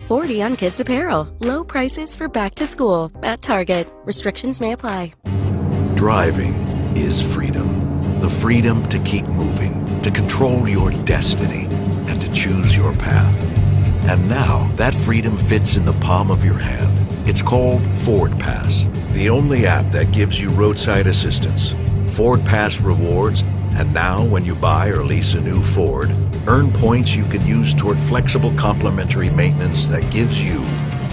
40 on kids' apparel. Low prices for back to school at Target. Restrictions may apply. Driving is freedom. The freedom to keep moving, to control your destiny, and to choose your path. And now, that freedom fits in the palm of your hand. It's called Fordpass, the only app that gives you roadside assistance, Fordpass rewards, and now when you buy or lease a new Ford, earn points you can use toward flexible complimentary maintenance that gives you,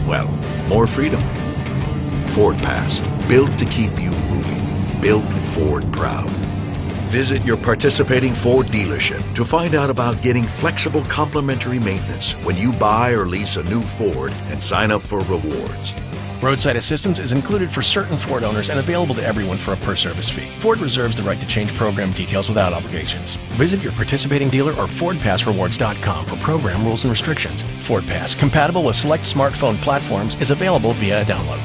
well, more freedom. Fordpass, built to keep you moving, built Ford proud. Visit your participating Ford dealership to find out about getting flexible complimentary maintenance when you buy or lease a new Ford and sign up for rewards. Roadside assistance is included for certain Ford owners and available to everyone for a per-service fee. Ford reserves the right to change program details without obligations. Visit your participating dealer or FordPassRewards.com for program rules and restrictions. FordPass, compatible with select smartphone platforms, is available via a download.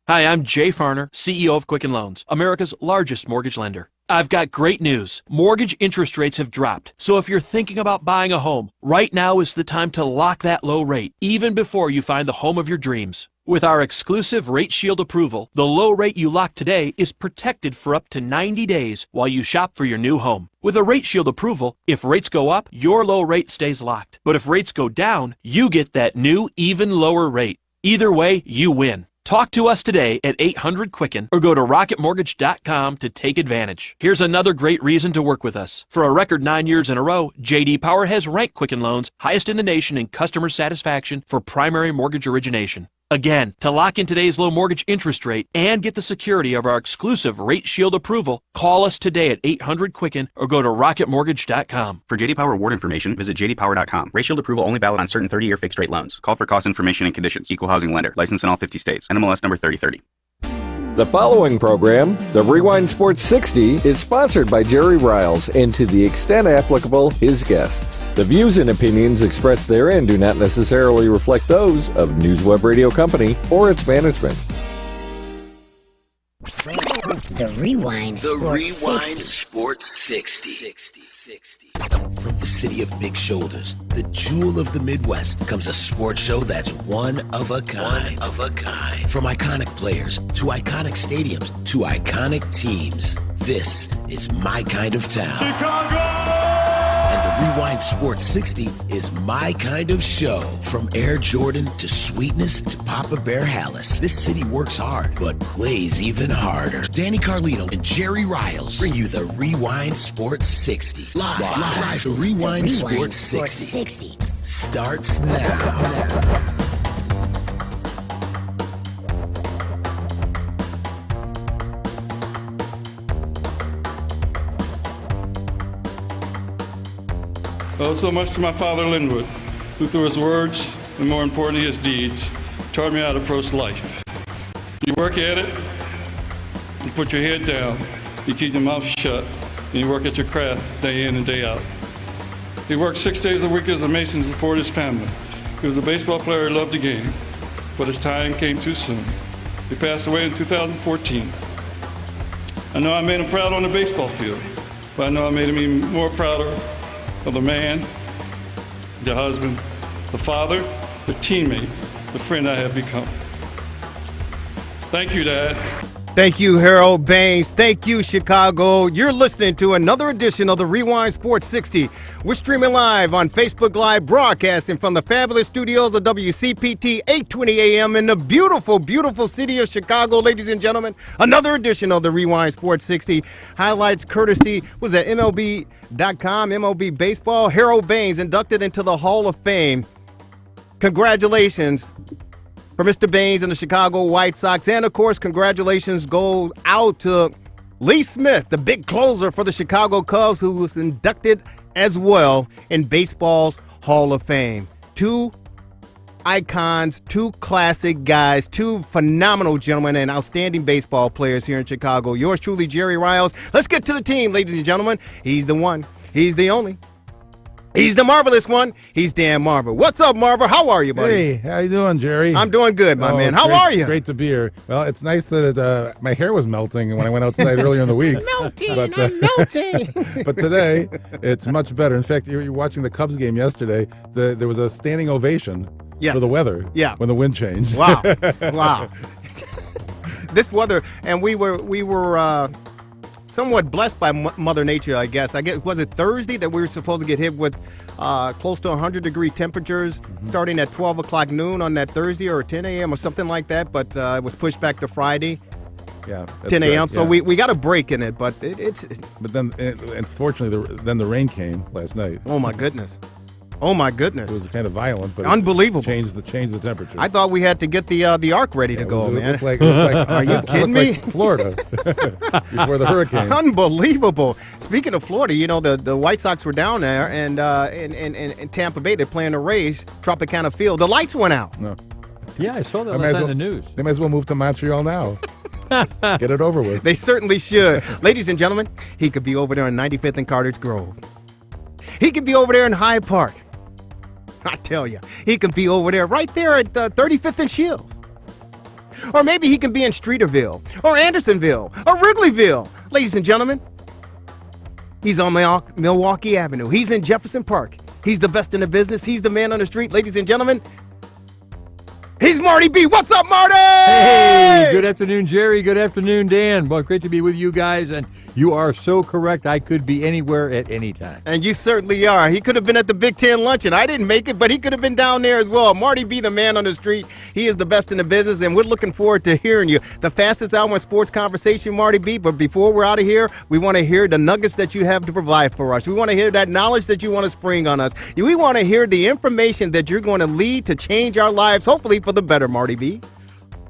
Hi, I'm Jay Farner, CEO of Quicken Loans, America's largest mortgage lender. I've got great news. Mortgage interest rates have dropped. So if you're thinking about buying a home, right now is the time to lock that low rate, even before you find the home of your dreams. With our exclusive Rate Shield approval, the low rate you lock today is protected for up to 90 days while you shop for your new home. With a Rate Shield approval, if rates go up, your low rate stays locked. But if rates go down, you get that new, even lower rate. Either way, you win. Talk to us today at 800-QUICKEN or go to rocketmortgage.com to take advantage. Here's another great reason to work with us. For a record 9 years in a row, J.D. Power has ranked Quicken Loans highest in the nation in customer satisfaction for primary mortgage origination. Again, to lock in today's low mortgage interest rate and get the security of our exclusive Rate Shield approval, call us today at 800-QUICKEN or go to rocketmortgage.com. For J.D. Power award information, visit jdpower.com. Rate Shield approval only valid on certain 30-year fixed-rate loans. Call for cost information and conditions. Equal housing lender. License in all 50 states. NMLS number 3030. The following program, the Rewind Sports 60, is sponsored by Jerry Riles and to the extent applicable, his guests. The views and opinions expressed therein do not necessarily reflect those of NewsWeb Radio Company or its management. The Rewind Sports 60. From the city of big shoulders, the jewel of the Midwest, comes a sports show that's one of a kind. From iconic players to iconic stadiums to iconic teams, this is my kind of town. Chicago! And the Rewind Sports 60 is my kind of show. From Air Jordan to Sweetness to Papa Bear Hallis, this city works hard, but plays even harder. Danny Carlino and Jerry Riles bring you the Rewind Sports 60. Live. The Rewind Sports 60 starts now. I owe so much to my father, Linwood, who through his words, and more importantly his deeds, taught me how to approach life. You work at it, you put your head down, you keep your mouth shut, and you work at your craft day in and day out. He worked 6 days a week as a mason to support his family. He was a baseball player who loved the game, but his time came too soon. He passed away in 2014. I know I made him proud on the baseball field, but I know I made him even more prouder of the man, the husband, the father, the teammate, the friend I have become. Thank you, Dad. Thank you, Harold Baines. Thank you, Chicago. You're listening to another edition of the Rewind Sports 60. We're streaming live on Facebook Live, broadcasting from the fabulous studios of WCPT 820 AM in the beautiful, beautiful city of Chicago, ladies and gentlemen. Another edition of the Rewind Sports 60. Highlights courtesy was at MLB.com, MLB Baseball. Harold Baines inducted into the Hall of Fame. Congratulations for Mr. Baines and the Chicago White Sox. And, of course, congratulations go out to Lee Smith, the big closer for the Chicago Cubs, who was inducted as well in baseball's Hall of Fame. Two icons, two classic guys, two phenomenal gentlemen and outstanding baseball players here in Chicago. Yours truly, Jerry Riles. Let's get to the team, ladies and gentlemen. He's the one. He's the only. He's the marvelous one. He's Dan Marver. What's up, Marver? How are you, buddy? Hey, how you doing, Jerry? I'm doing good, my man. How are you? Great to be here. Well, it's nice that my hair was melting when I went outside earlier in the week. I'm melting. But today, it's much better. In fact, you were watching the Cubs game yesterday. There was a standing ovation for the weather when the wind changed. Wow. Wow. This weather, and we were somewhat blessed by Mother Nature, I guess. Was it Thursday that we were supposed to get hit with close to 100-degree temperatures starting at 12 o'clock noon on that Thursday or 10 a.m. or something like that, but it was pushed back to Friday. Yeah, 10 a.m. So we got a break in it, but it's. But then, unfortunately, then the rain came last night. Oh my goodness! Oh my goodness! It was kind of violent, but unbelievable. Changed the temperature. I thought we had to get the ark ready to go, man. It looked like, are you kidding me? Like Florida before the hurricane. Unbelievable. Speaking of Florida, the White Sox were down there, and in Tampa Bay they're playing the Rays, Tropicana Field. The lights went out. No. Yeah, I saw that last night in the news. They might as well move to Montreal now. Get it over with. They certainly should. Ladies and gentlemen, he could be over there in 95th and Carthage Grove. He could be over there in Hyde Park. I tell you, he can be over there right there at 35th and Shields. Or maybe he can be in Streeterville or Andersonville or Wrigleyville. Ladies and gentlemen, he's on Milwaukee Avenue. He's in Jefferson Park. He's the best in the business. He's the man on the street. Ladies and gentlemen, he's Marty B. What's up, Marty? Hey, good afternoon, Jerry. Good afternoon, Dan. Well, great to be with you guys, and you are so correct. I could be anywhere at any time. And you certainly are. He could have been at the Big Ten luncheon. I didn't make it, but he could have been down there as well. Marty B., the man on the street. He is the best in the business, and we're looking forward to hearing you. The fastest hour in sports conversation, Marty B., but before we're out of here, we want to hear the nuggets that you have to provide for us. We want to hear that knowledge that you want to spring on us. We want to hear the information that you're going to lead to change our lives, hopefully for the better, Marty B.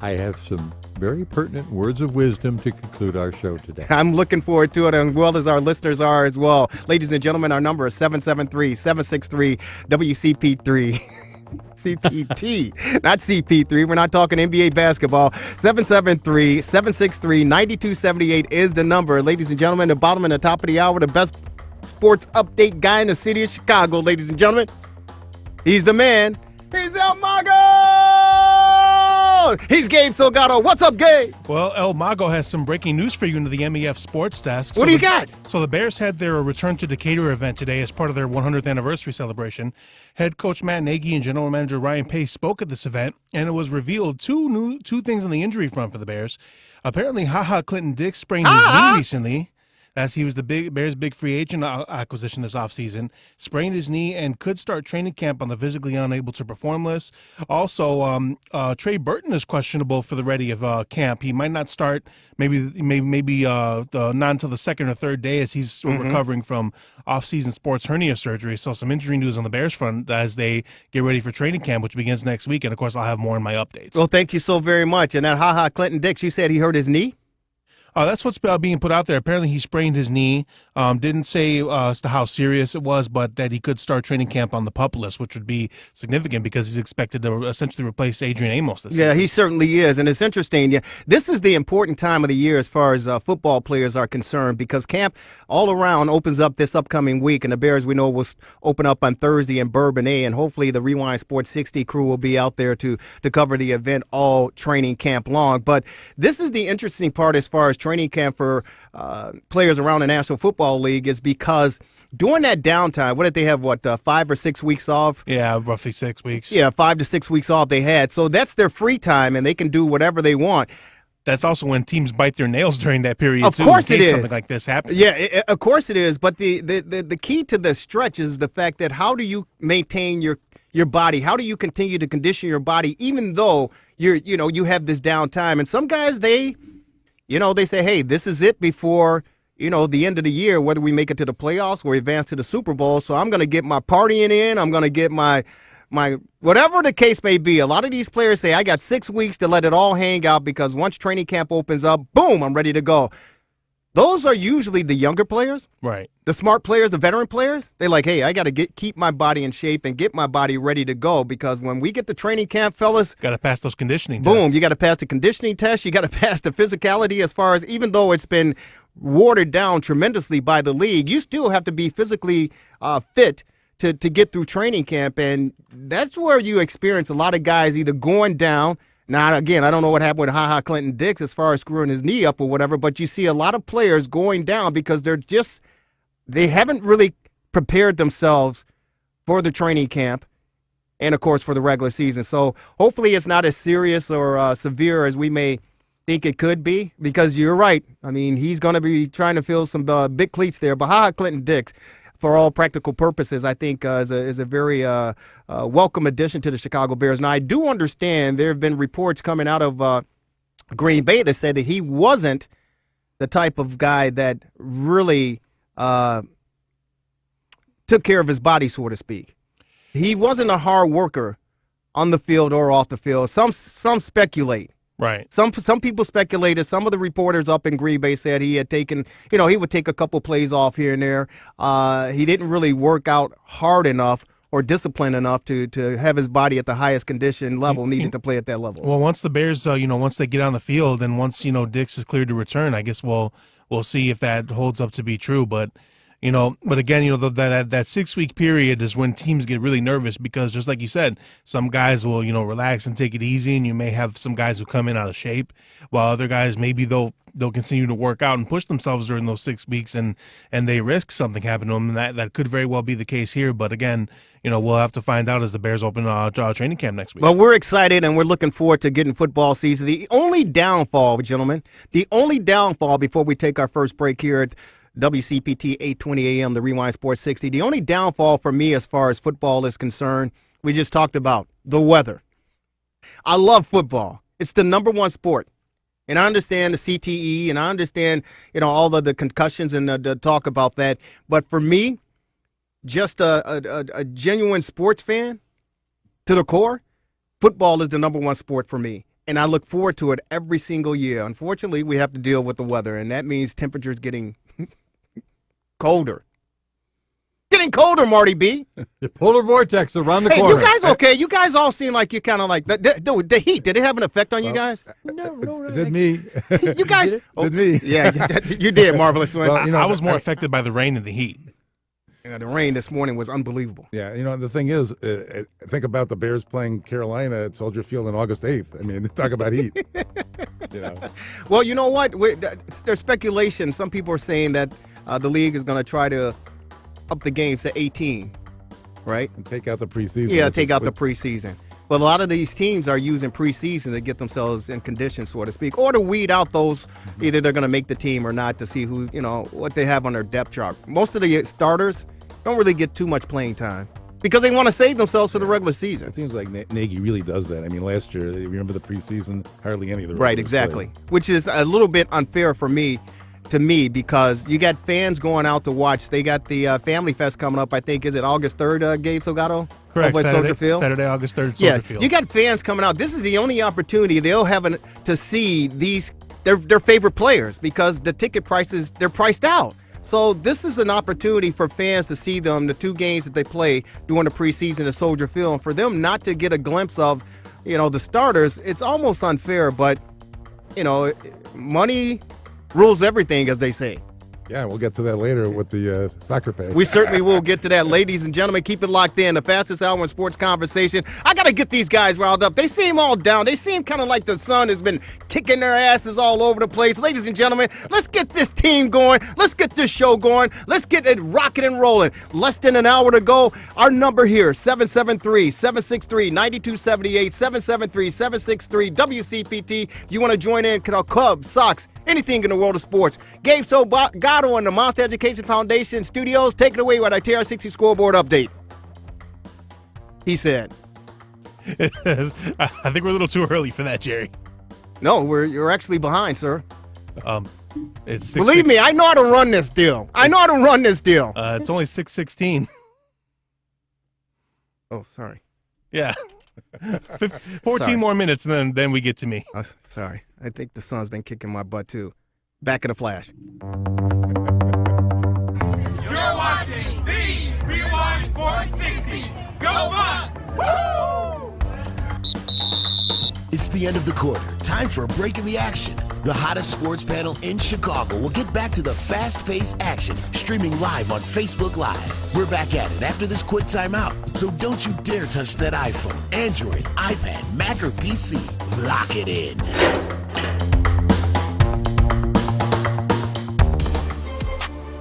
I have some very pertinent words of wisdom to conclude our show today. I'm looking forward to it, as well as our listeners are as well. Ladies and gentlemen, our number is 773-763-WCP3. CPT, not CP3. We're not talking NBA basketball. 773-763-9278 is the number. Ladies and gentlemen, the bottom and the top of the hour, the best sports update guy in the city of Chicago, ladies and gentlemen. He's the man. He's El Mago! He's Gabe Salgado. What's up, Gabe? Well, El Mago has some breaking news for you into the MEF Sports Desk. What do you got? So the Bears had their Return to Decatur event today as part of their 100th anniversary celebration. Head coach Matt Nagy and general manager Ryan Pace spoke at this event, and it was revealed two things on the injury front for the Bears. Apparently, Clinton-Dix sprained his knee recently. As he was the Bears' big free agent acquisition this offseason, sprained his knee and could start training camp on the physically unable to perform list. Also, Trey Burton is questionable for the ready of camp. He might not start maybe not until the second or third day as he's recovering from off-season sports hernia surgery. So some injury news on the Bears front as they get ready for training camp, which begins next week. And, of course, I'll have more in my updates. Well, thank you so very much. And that Clinton-Dix, you said he hurt his knee? That's what's being put out there. Apparently, he sprained his knee. Didn't say as to how serious it was, but that he could start training camp on the PUP list, which would be significant because he's expected to essentially replace Adrian Amos this season. Yeah, he certainly is. And it's interesting. Yeah, this is the important time of the year as far as football players are concerned because camp all around opens up this upcoming week. And the Bears, we know, will open up on Thursday in Bourbonnais. And hopefully the Rewind Sports 60 crew will be out there to cover the event all training camp long. But this is the interesting part as far as training camp for players around the National Football League is because during that downtime, what did they have, 5 or 6 weeks off? Yeah, roughly 6 weeks. Yeah, 5 to 6 weeks off they had. So that's their free time, and they can do whatever they want. That's also when teams bite their nails during that period, of too, course in case it is. something like this happens. Yeah, of course it is. But the key to the stretch is the fact that how do you maintain your body? How do you continue to condition your body even though you have this downtime? And some guys, they say, hey, this is it before, the end of the year, whether we make it to the playoffs or advance to the Super Bowl. So I'm going to get my partying in. I'm going to get my whatever the case may be. A lot of these players say, I got 6 weeks to let it all hang out because once training camp opens up, boom, I'm ready to go. Those are usually the younger players. Right. The smart players, the veteran players. They're like, hey, I got to keep my body in shape and get my body ready to go because when we get to training camp, fellas. Got to pass those conditioning tests. Boom, you got to pass the conditioning test. You got to pass the physicality as far as even though it's been watered down tremendously by the league, you still have to be physically fit to get through training camp, and that's where you experience a lot of guys either going down. Now, again, I don't know what happened with HaHa Clinton Dix as far as screwing his knee up or whatever, but you see a lot of players going down because they haven't really prepared themselves for the training camp and, of course, for the regular season. So hopefully it's not as serious or severe as we may think it could be, because you're right. I mean, he's going to be trying to fill some big cleats there. But HaHa Clinton Dix, for all practical purposes, I think is a very welcome addition to the Chicago Bears. Now, I do understand there have been reports coming out of Green Bay that said that he wasn't the type of guy that really took care of his body, so to speak. He wasn't a hard worker on the field or off the field. Some speculate. Right. Some people speculated. Some of the reporters up in Green Bay said he had taken, he would take a couple plays off here and there. He didn't really work out hard enough or disciplined enough to have his body at the highest condition level needed to play at that level. Well, once the Bears, once they get on the field and once, Dix is cleared to return, I guess we'll see if that holds up to be true. But again, that 6-week period is when teams get really nervous because, just like you said, some guys will, relax and take it easy, and you may have some guys who come in out of shape, while other guys maybe they'll continue to work out and push themselves during those 6 weeks, and they risk something happening to them. And that could very well be the case here. But again, we'll have to find out as the Bears open training camp next week. Well, we're excited and we're looking forward to getting football season. The only downfall, gentlemen, before we take our first break here at WCPT 820 AM, the Rewind Sports 60. The only downfall for me as far as football is concerned, we just talked about the weather. I love football. It's the number one sport. And I understand the CTE and I understand, all the concussions and the talk about that. But for me, just a genuine sports fan to the core, football is the number one sport for me. And I look forward to it every single year. Unfortunately, we have to deal with the weather, and that means temperatures getting colder. Getting colder, Marty B. The polar vortex around the corner. You guys okay? You guys all seem like you're kind of like the heat. Did it have an effect on you guys? No. It did me. You guys did me. Yeah, you did, Marvelous One. Well, I was more affected by the rain than the heat. The rain this morning was unbelievable. Yeah, the thing is, think about the Bears playing Carolina at Soldier Field on August 8th. I mean, talk about heat. Well, you know what? There's speculation. Some people are saying that the league is going to try to up the games to 18, right? And take out the preseason. Yeah, take out the preseason. But a lot of these teams are using preseason to get themselves in condition, so to speak, or to weed out those either they're going to make the team or not, to see who, what they have on their depth chart. Most of the starters don't really get too much playing time because they want to save themselves for the regular season. It seems like Nagy really does that. I mean, last year, remember the preseason? Hardly any of the right, exactly. Which is a little bit unfair to me, because you got fans going out to watch. They got the Family Fest coming up, I think. Is it August 3rd, Gabe Salgado? Correct, Saturday, August 3rd, Soldier Field. You got fans coming out. This is the only opportunity they'll have to see their favorite players, because the ticket prices, they're priced out. So this is an opportunity for fans to see them, the two games that they play during the preseason at Soldier Field. And for them not to get a glimpse of, the starters, it's almost unfair. But, money rules everything, as they say. Yeah, we'll get to that later with the soccer pay. We certainly will get to that. Ladies and gentlemen, keep it locked in. The fastest hour in sports conversation. I got to get these guys riled up. They seem all down. They seem kind of like the sun has been kicking their asses all over the place. Ladies and gentlemen, let's get this team going. Let's get this show going. Let's get it rocking and rolling. Less than an hour to go. Our number here, 773-763-9278, 773-763-WCPT. You want to join in, Cubs, Sox, anything in the world of sports. Gabe Salgado and the Monster Education Foundation Studios, take it away with our TRS60 scoreboard update. He said. I think we're a little too early for that, Jerry. No, you're actually behind, sir. It's Believe me, I know how to run this deal. It's only 6:16. Oh, sorry. Yeah. 14 more minutes, and then we get to me. Sorry. I think the sun's been kicking my butt, too. Back in a flash. You're watching the Rewind Sports 60. Go Bucks! Woo! It's the the end of the quarter. Time for a break in the action. The hottest sports panel in Chicago will get back to the fast-paced action, streaming live on Facebook Live. We're back at it after this quick timeout. So don't you dare touch that iPhone, Android, iPad, Mac, or PC. Lock it in.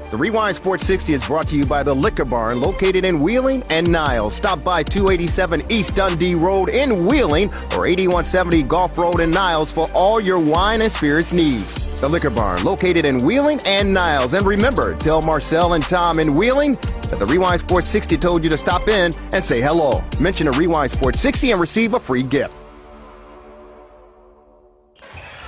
The Rewind Sports 60 is brought to you by the Liquor Barn, located in Wheeling and Niles. Stop by 287 East Dundee Road in Wheeling or 8170 Gulf Road in Niles for all your wine and spirits needs. The Liquor Barn, located in Wheeling and Niles. And remember, tell Marcel and Tom in Wheeling that the Rewind Sports 60 told you to stop in and say hello. Mention a Rewind Sports 60 and receive a free gift.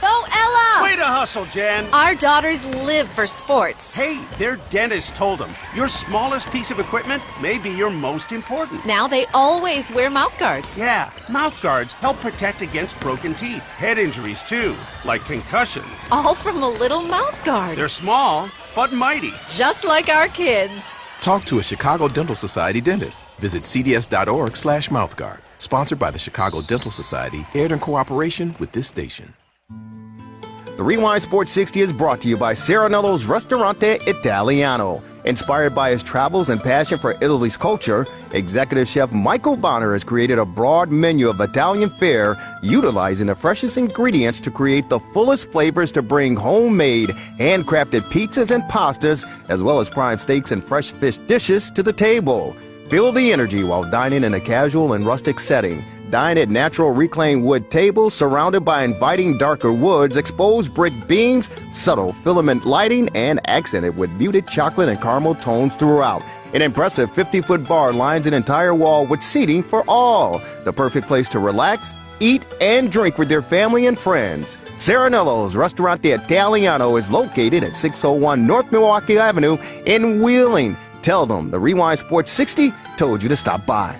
Go, Ella! Way to hustle, Jen. Our daughters live for sports. Hey, their dentist told them your smallest piece of equipment may be your most important. Now they always wear mouth guards. Yeah, mouth guards help protect against broken teeth, head injuries too, like concussions. All from a little mouth guard. They're small, but mighty. Just like our kids. Talk to a Chicago Dental Society dentist. Visit cds.org/mouthguard. Sponsored by the Chicago Dental Society, aired in cooperation with this station. The Rewind Sports 60 is brought to you by Serenello's Ristorante Italiano. Inspired by his travels and passion for Italy's culture, executive chef Michael Bonner has created a broad menu of Italian fare, utilizing the freshest ingredients to create the fullest flavors to bring homemade, handcrafted pizzas and pastas, as well as prime steaks and fresh fish dishes to the table. Feel the energy while dining in a casual and rustic setting. Dine at natural reclaimed wood tables surrounded by inviting darker woods, exposed brick beams, subtle filament lighting, and accented with muted chocolate and caramel tones throughout. An impressive 50-foot bar lines an entire wall with seating for all. The perfect place to relax, eat, and drink with their family and friends. Serenello's Ristorante Italiano is located at 601 North Milwaukee Avenue in Wheeling. Tell them the Rewind Sports 60 told you to stop by.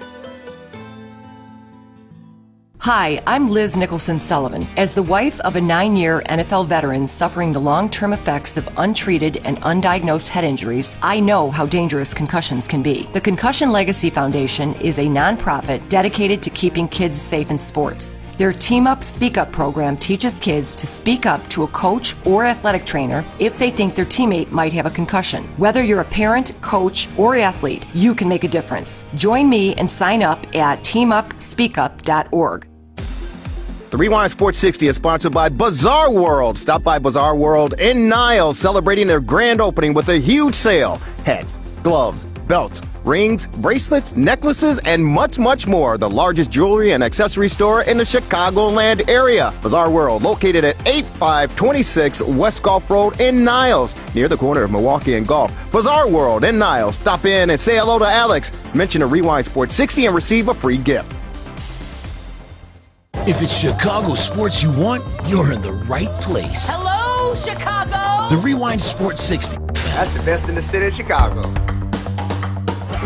Hi, I'm Liz Nicholson Sullivan. As the wife of a 9-year NFL veteran suffering the long-term effects of untreated and undiagnosed head injuries, I know how dangerous concussions can be. The Concussion Legacy Foundation is a nonprofit dedicated to keeping kids safe in sports. Their Team Up, Speak Up program teaches kids to speak up to a coach or athletic trainer if they think their teammate might have a concussion. Whether you're a parent, coach, or athlete, you can make a difference. Join me and sign up at teamupspeakup.org. The Rewind Sports 60 is sponsored by Bazaar World. Stop by Bazaar World in Niles, celebrating their grand opening with a huge sale. Hats, gloves, belts, rings, bracelets, necklaces, and much, much more. The largest jewelry and accessory store in the Chicagoland area. Bazaar World, located at 8526 West Gulf Road in Niles, near the corner of Milwaukee and Gulf. Bazaar World in Niles. Stop in and say hello to Alex. Mention a Rewind Sports 60 and receive a free gift. If it's Chicago sports you want, you're in the right place. Hello, Chicago! The Rewind Sports 60. That's the best in the city of Chicago.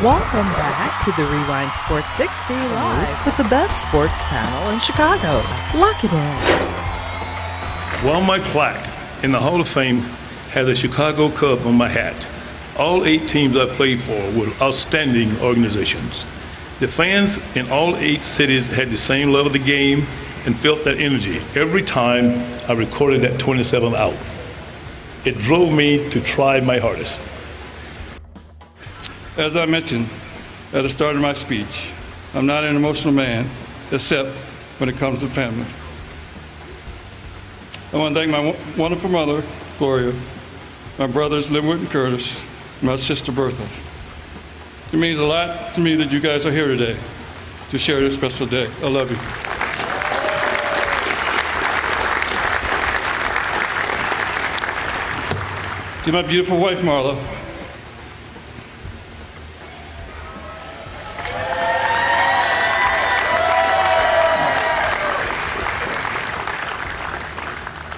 Welcome back to the Rewind Sports 60 live with the best sports panel in Chicago. Lock it in. Well, my plaque in the Hall of Fame has a Chicago Cub on my hat. All 8 teams I played for were outstanding organizations. The fans in all 8 cities had the same love of the game and felt that energy every time I recorded that 27th out. It drove me to try my hardest. As I mentioned at the start of my speech, I'm not an emotional man, except when it comes to family. I want to thank my wonderful mother, Gloria, my brothers, Linwood and Curtis, and my sister, Bertha. It means a lot to me that you guys are here today to share this special day. I love you. To my beautiful wife, Marla.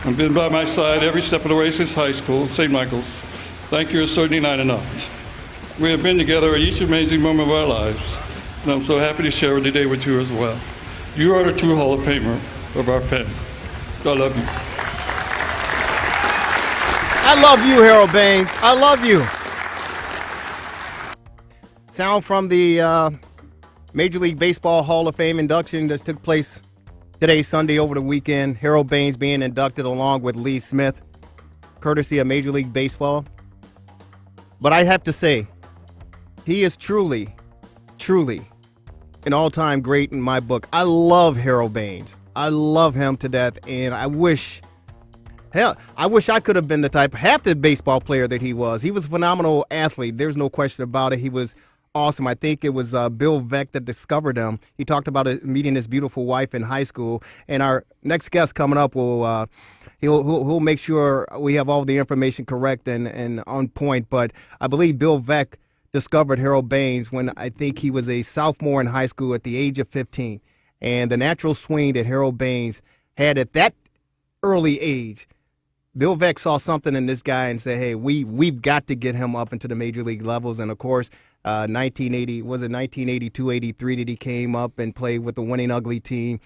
I've been by my side every step of the way since high school, St. Michael's. Thank you is certainly not enough. We have been together at each amazing moment of our lives, and I'm so happy to share the day with you as well. You are the true Hall of Famer of our family. I love you. I love you, Harold Baines. I love you. Sound from the Major League Baseball Hall of Fame induction that took place Today's Sunday over the weekend. Harold Baines being inducted along with Lee Smith, courtesy of Major League Baseball. But I have to say, he is truly an all-time great in my book. I love Harold Baines. I love him to death, and I wish I could have been half the baseball player that he was. He was a phenomenal athlete. There's no question about it. He was awesome. I think it was Bill Veeck that discovered him. He talked about meeting his beautiful wife in high school. And our next guest coming up will he'll make sure we have all the information correct and on point. But I believe Bill Veeck discovered Harold Baines when I think he was a sophomore in high school at the age of 15. And the natural swing that Harold Baines had at that early age, Bill Veeck saw something in this guy and said, hey, we've got to get him up into the major league levels. And, of course, 1982, 83 that he came up and played with the winning ugly team.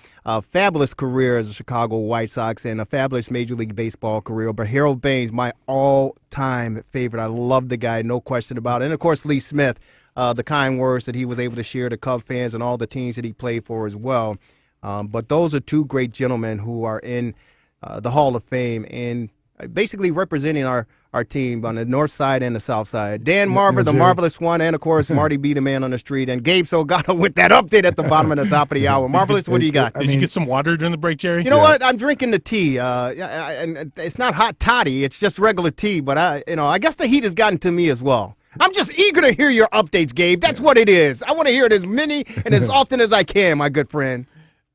Fabulous career as a Chicago White Sox and a fabulous Major League Baseball career. But Harold Baines, my all-time favorite. I love the guy, no question about it. And, of course, Lee Smith, the kind words that he was able to share to Cub fans and all the teams that he played for as well. But those are two great gentlemen who are in the Hall of Fame and basically representing our team on the north side and the south side. Dan Marver, the Marvelous One, and, of course, Marty B, the man on the street, and Gabe Salgado with that update at the bottom and the top of the hour. Marvelous, what do you got? Did you get some water during the break, Jerry? You know what? I'm drinking the tea. And it's not hot toddy. It's just regular tea. But, I guess the heat has gotten to me as well. I'm just eager to hear your updates, Gabe. That's what it is. I want to hear it as many and as often as I can, my good friend.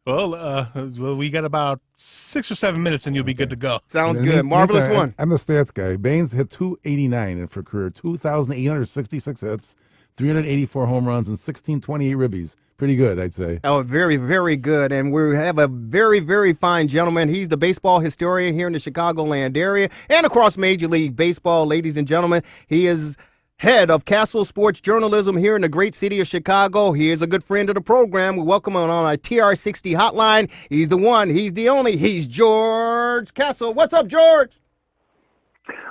Well, we got about 6 or 7 minutes, and you'll be good to go. Sounds good. Marvelous One. I'm the stats guy. Baines hit 289 in for career, 2,866 hits, 384 home runs, and 1,628 ribbies. Pretty good, I'd say. Oh, very, very good. And we have a very, very fine gentleman. He's the baseball historian here in the Chicagoland area and across Major League Baseball, ladies and gentlemen. He is head of Castle Sports Journalism here in the great city of Chicago. He is a good friend of the program. We welcome him on our TRS60 hotline. He's the one. He's the only. He's George Castle. What's up, George?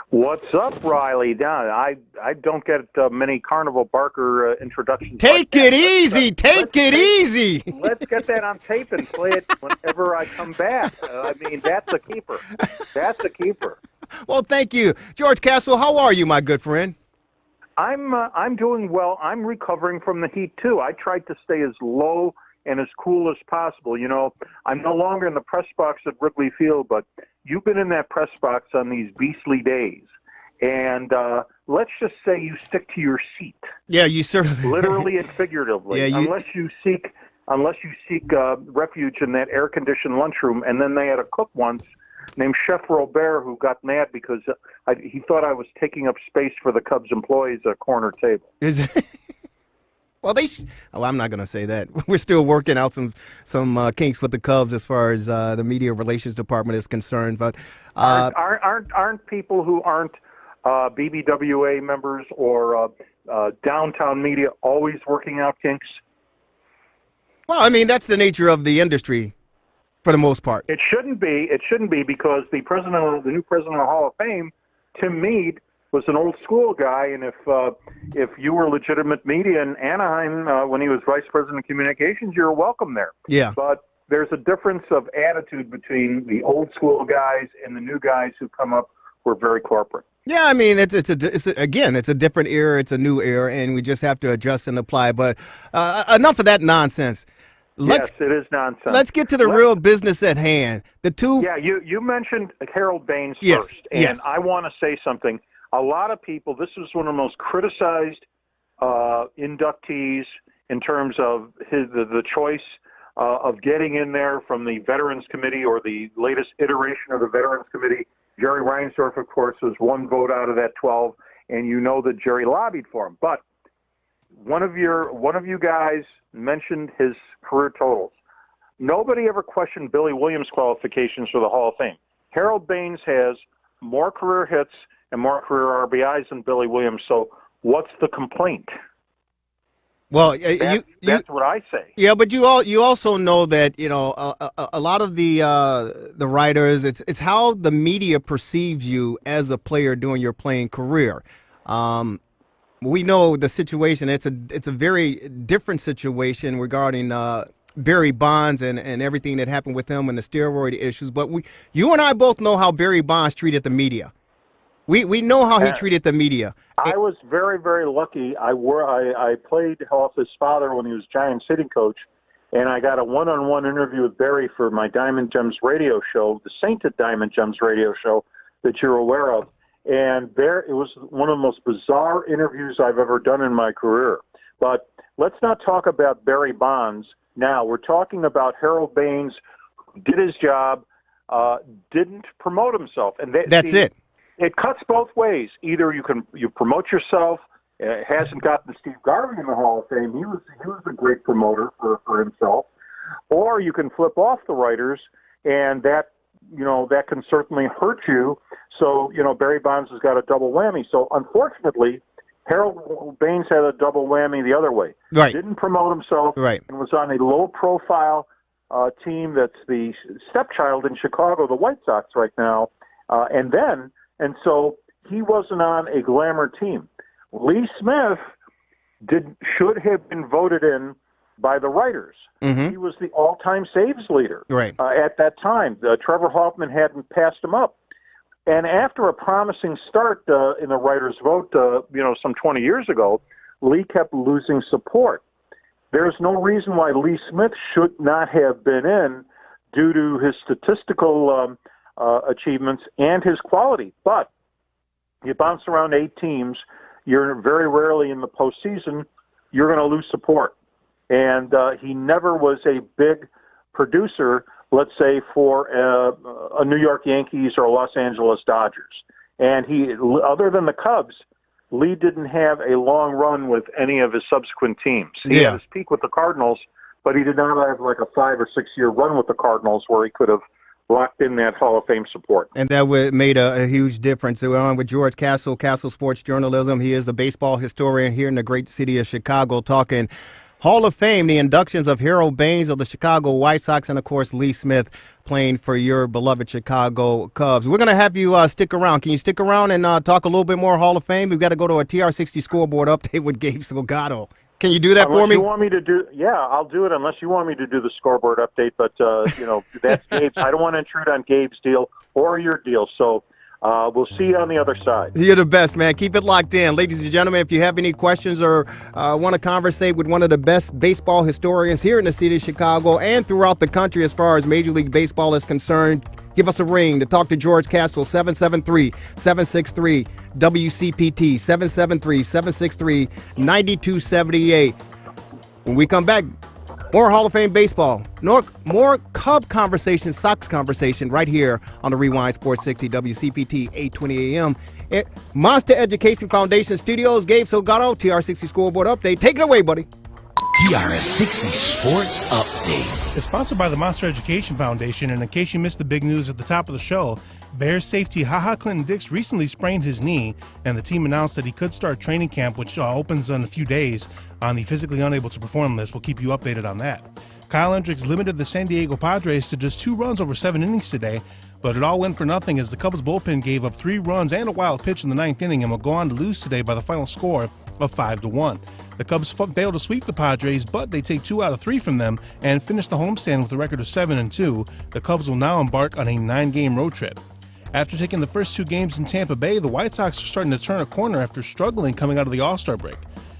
What's up, Riley? I don't get many Carnival Barker introductions. Take it easy. Take it easy. Let's get that on tape and play it whenever I come back. That's a keeper. That's a keeper. Well, thank you. George Castle, how are you, my good friend? I'm doing well. I'm recovering from the heat, too. I tried to stay as low and as cool as possible. You know, I'm no longer in the press box at Wrigley Field, but you've been in that press box on these beastly days. And let's just say you stick to your seat. Yeah, you certainly. Literally and figuratively. Yeah, unless you seek refuge in that air-conditioned lunchroom. And then they had a cook once named Chef Robert who got mad because he thought I was taking up space for the Cubs employees' corner table. Is it? Well, I'm not going to say that. We're still working out some kinks with the Cubs as far as the media relations department is concerned. But aren't people who aren't BBWA members or downtown media always working out kinks? Well, I mean, that's the nature of the industry. For the most part, it shouldn't be. It shouldn't be because the new president of the Hall of Fame, Tim Meade, was an old school guy, and if you were legitimate media in Anaheim when he was vice president of communications, you're welcome there. Yeah. But there's a difference of attitude between the old school guys and the new guys who come up who are very corporate. Yeah, I mean, it's a different era, it's a new era, and we just have to adjust and apply. But enough of that nonsense. Yes, it is nonsense. Let's get to the real business at hand. Yeah, you mentioned Harold Baines first, and I want to say something. A lot of people, this is one of the most criticized inductees in terms of the choice of getting in there from the Veterans Committee or the latest iteration of the Veterans Committee. Jerry Reinsdorf, of course, was one vote out of that 12, and you know that Jerry lobbied for him. But one of you guys mentioned his career totals. Nobody ever questioned Billy Williams' qualifications for the Hall of Fame. Harold Baines has more career hits and more career RBIs than Billy Williams. So what's the complaint? Well, that's what I say. Yeah, but you also know that a lot of the writers, it's how the media perceives you as a player during your playing career. We know the situation. It's a very different situation regarding Barry Bonds and everything that happened with him and the steroid issues. But you and I both know how Barry Bonds treated the media. We know how he treated the media. I was very, very lucky. I played off his father when he was Giants hitting coach, and I got a one-on-one interview with Barry for my Diamond Gems radio show, the Sainted Diamond Gems radio show that you're aware of. And it was one of the most bizarre interviews I've ever done in my career. But let's not talk about Barry Bonds now. We're talking about Harold Baines, who did his job, didn't promote himself. And that's it. It cuts both ways. Either you promote yourself. It hasn't gotten Steve Garvey in the Hall of Fame. He was a great promoter for himself. Or you can flip off the writers, and that can certainly hurt you. So Barry Bonds has got a double whammy. So unfortunately, Harold Baines had a double whammy the other way. Right. Didn't promote himself. Right. And was on a low-profile team that's the stepchild in Chicago, the White Sox, right now. And so he wasn't on a glamour team. Lee Smith should have been voted in by the writers. Mm-hmm. He was the all-time saves leader at that time. Trevor Hoffman hadn't passed him up. And after a promising start in the writers' vote, some 20 years ago, Lee kept losing support. There's no reason why Lee Smith should not have been in due to his statistical achievements and his quality. But you bounce around 8 teams, you're very rarely in the postseason, you're going to lose support. And he never was a big producer, let's say, for a New York Yankees or a Los Angeles Dodgers. And other than the Cubs, Lee didn't have a long run with any of his subsequent teams. He had his peak with the Cardinals, but he did not have like a 5 or 6 year run with the Cardinals where he could have locked in that Hall of Fame support. And that made a huge difference. We're on with George Castle, Castle Sports Journalism. He is a baseball historian here in the great city of Chicago, talking Hall of Fame, the inductions of Harold Baines of the Chicago White Sox, and, of course, Lee Smith playing for your beloved Chicago Cubs. We're going to have you stick around. Can you stick around and talk a little bit more Hall of Fame? We've got to go to a TR60 scoreboard update with Gabe Salgado. Can you do that for me? You want me to do? Yeah, I'll do it unless you want me to do the scoreboard update. But, that's Gabe's. I don't want to intrude on Gabe's deal or your deal. So we'll see you on the other side. You're the best, man. Keep it locked in. Ladies and gentlemen, if you have any questions or want to conversate with one of the best baseball historians here in the city of Chicago and throughout the country as far as Major League Baseball is concerned, give us a ring to talk to George Castle, 773-763-WCPT, 773-763-9278. When we come back, more Hall of Fame baseball, more Cub conversation, Sox conversation right here on the Rewind Sports 60 WCPT 820 AM. Monster Education Foundation Studios, Gabe Salgado, TR60 Scoreboard Update. Take it away, buddy. TRS60 Sports Update. It's sponsored by the Monster Education Foundation, and in case you missed the big news at the top of the show, Bears safety Clinton-Dix recently sprained his knee, and the team announced that he could start training camp, which opens in a few days, on the physically unable to perform list. We'll keep you updated on that. Kyle Hendricks limited the San Diego Padres to just 2 runs over 7 innings today, but it all went for nothing as the Cubs bullpen gave up 3 runs and a wild pitch in the 9th inning and will go on to lose today by the final score of 5-1. The Cubs failed to sweep the Padres, but they take 2 out of 3 from them and finish the homestand with a record of 7-2. The Cubs will now embark on a 9-game road trip. After taking the first 2 games in Tampa Bay, the White Sox are starting to turn a corner after struggling coming out of the All-Star break.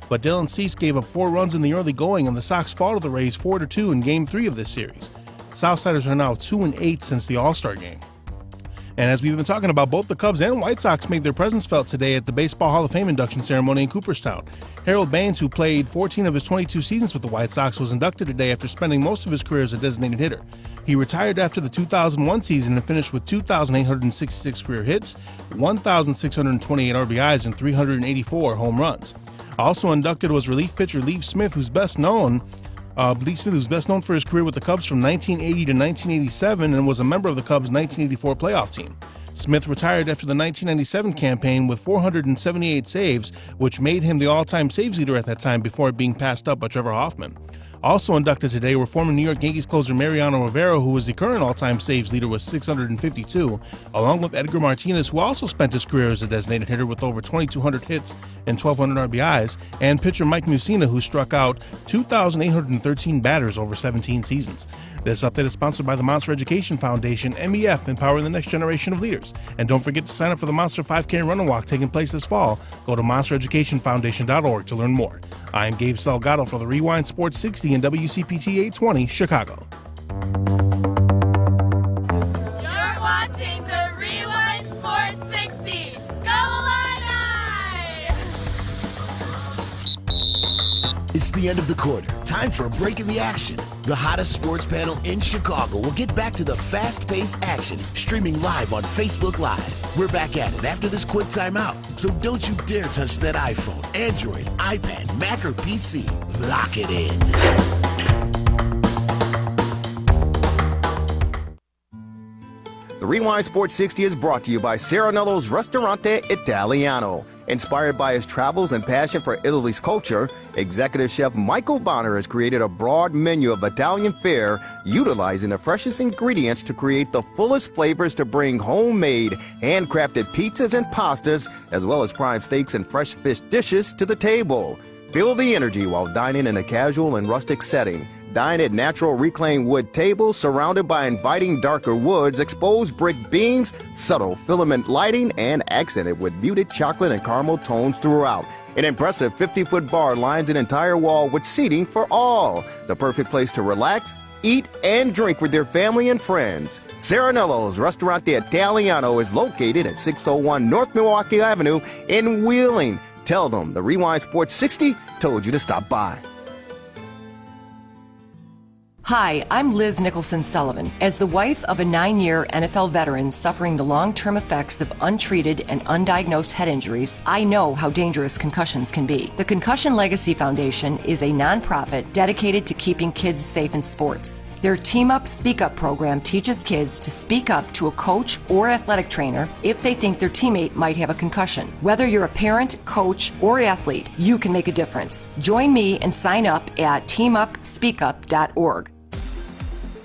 But Dylan Cease gave up 4 runs in the early going, and the Sox fall to the Rays 4-2 in Game 3 of this series. Southsiders are now 2-8 since the All-Star game. And as we've been talking about, both the Cubs and White Sox made their presence felt today at the Baseball Hall of Fame induction ceremony in Cooperstown. Harold Baines, who played 14 of his 22 seasons with the White Sox, was inducted today after spending most of his career as a designated hitter. He retired after the 2001 season and finished with 2,866 career hits, 1,628 RBIs, and 384 home runs. Also inducted was relief pitcher Lee Smith, who's best known for his career with the Cubs from 1980 to 1987 and was a member of the Cubs' 1984 playoff team. Smith retired after the 1997 campaign with 478 saves, which made him the all-time saves leader at that time before being passed up by Trevor Hoffman. Also inducted today were former New York Yankees closer Mariano Rivera, who was the current all-time saves leader with 652, along with Edgar Martinez, who also spent his career as a designated hitter with over 2,200 hits and 1,200 RBIs, and pitcher Mike Mussina, who struck out 2,813 batters over 17 seasons. This update is sponsored by the Monster Education Foundation, MEF, empowering the next generation of leaders. And don't forget to sign up for the Monster 5K Run and Walk taking place this fall. Go to monstereducationfoundation.org to learn more. I'm Gabe Salgado for the Rewind Sports 60 and WCPT 820, Chicago. You're watching the Rewind Sports 60. Go Illini! It's the end of the quarter. Time for a break in the action. The hottest sports panel in Chicago will get back to the fast-paced action, streaming live on Facebook Live. We're back at it after this quick timeout. So don't you dare touch that iPhone, Android, iPad, Mac, or PC. Lock it in. The Rewind Sports 60 is brought to you by Serenello's Ristorante Italiano. Inspired by his travels and passion for Italy's culture, executive chef Michael Bonner has created a broad menu of Italian fare, utilizing the freshest ingredients to create the fullest flavors to bring homemade, handcrafted pizzas and pastas, as well as prime steaks and fresh fish dishes to the table. Feel the energy while dining in a casual and rustic setting. Dine at natural reclaimed wood tables surrounded by inviting darker woods, exposed brick beams, subtle filament lighting, and accented with muted chocolate and caramel tones throughout. An impressive 50-foot bar lines an entire wall with seating for all. The perfect place to relax, eat, and drink with your family and friends. Serenello's Ristorante Italiano is located at 601 North Milwaukee Avenue in Wheeling. Tell them the Rewind Sports 60 told you to stop by. Hi, I'm Liz Nicholson Sullivan. As the wife of a 9-year NFL veteran suffering the long-term effects of untreated and undiagnosed head injuries, I know how dangerous concussions can be. The Concussion Legacy Foundation is a nonprofit dedicated to keeping kids safe in sports. Their Team Up, Speak Up program teaches kids to speak up to a coach or athletic trainer if they think their teammate might have a concussion. Whether you're a parent, coach, or athlete, you can make a difference. Join me and sign up at teamupspeakup.org.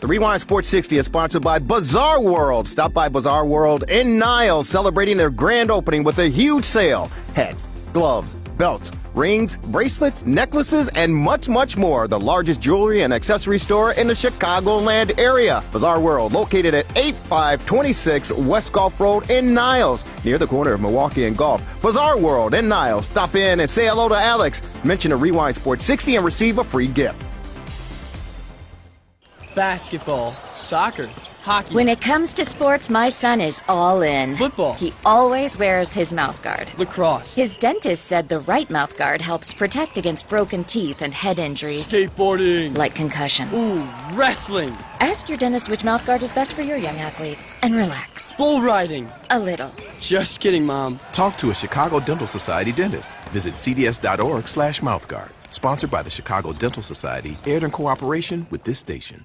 The Rewind Sports 60 is sponsored by Bazaar World. Stop by Bazaar World in Niles, celebrating their grand opening with a huge sale. Hats, gloves, belts, rings, bracelets, necklaces, and much, much more. The largest jewelry and accessory store in the Chicagoland area. Bazaar World, located at 8526 West Gulf Road in Niles, near the corner of Milwaukee and Gulf. Bazaar World in Niles. Stop in and say hello to Alex. Mention the Rewind Sports 60 and receive a free gift. Basketball, soccer, hockey. When it comes to sports, my son is all in. Football. He always wears his mouthguard. Lacrosse. His dentist said the right mouthguard helps protect against broken teeth and head injuries. Skateboarding. Like concussions. Ooh, wrestling. Ask your dentist which mouthguard is best for your young athlete. And relax. Bull riding. A little. Just kidding, Mom. Talk to a Chicago Dental Society dentist. Visit cds.org/mouthguard. Sponsored by the Chicago Dental Society, aired in cooperation with this station.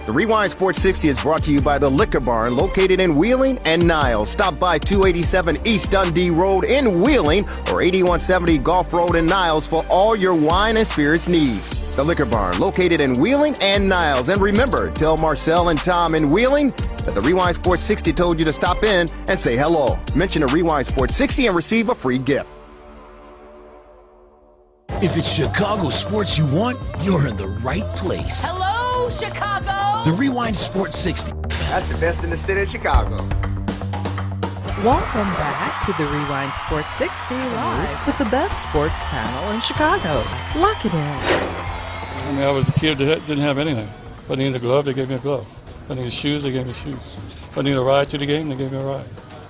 The Rewind Sports 60 is brought to you by the Liquor Barn, located in Wheeling and Niles. Stop by 287 East Dundee Road in Wheeling or 8170 Gulf Road in Niles for all your wine and spirits needs. The Liquor Barn, located in Wheeling and Niles. And remember, tell Marcel and Tom in Wheeling that the Rewind Sports 60 told you to stop in and say hello. Mention the Rewind Sports 60 and receive a free gift. If it's Chicago sports you want, you're in the right place. Hello, Chicago! The Rewind Sports 60. That's the best in the city of Chicago. Welcome back to the Rewind Sports 60 live with the best sports panel in Chicago. Lock it in. I mean, I was a kid that didn't have anything. If I needed a glove, they gave me a glove. If I needed shoes, they gave me shoes. If I needed a ride to the game, they gave me a ride.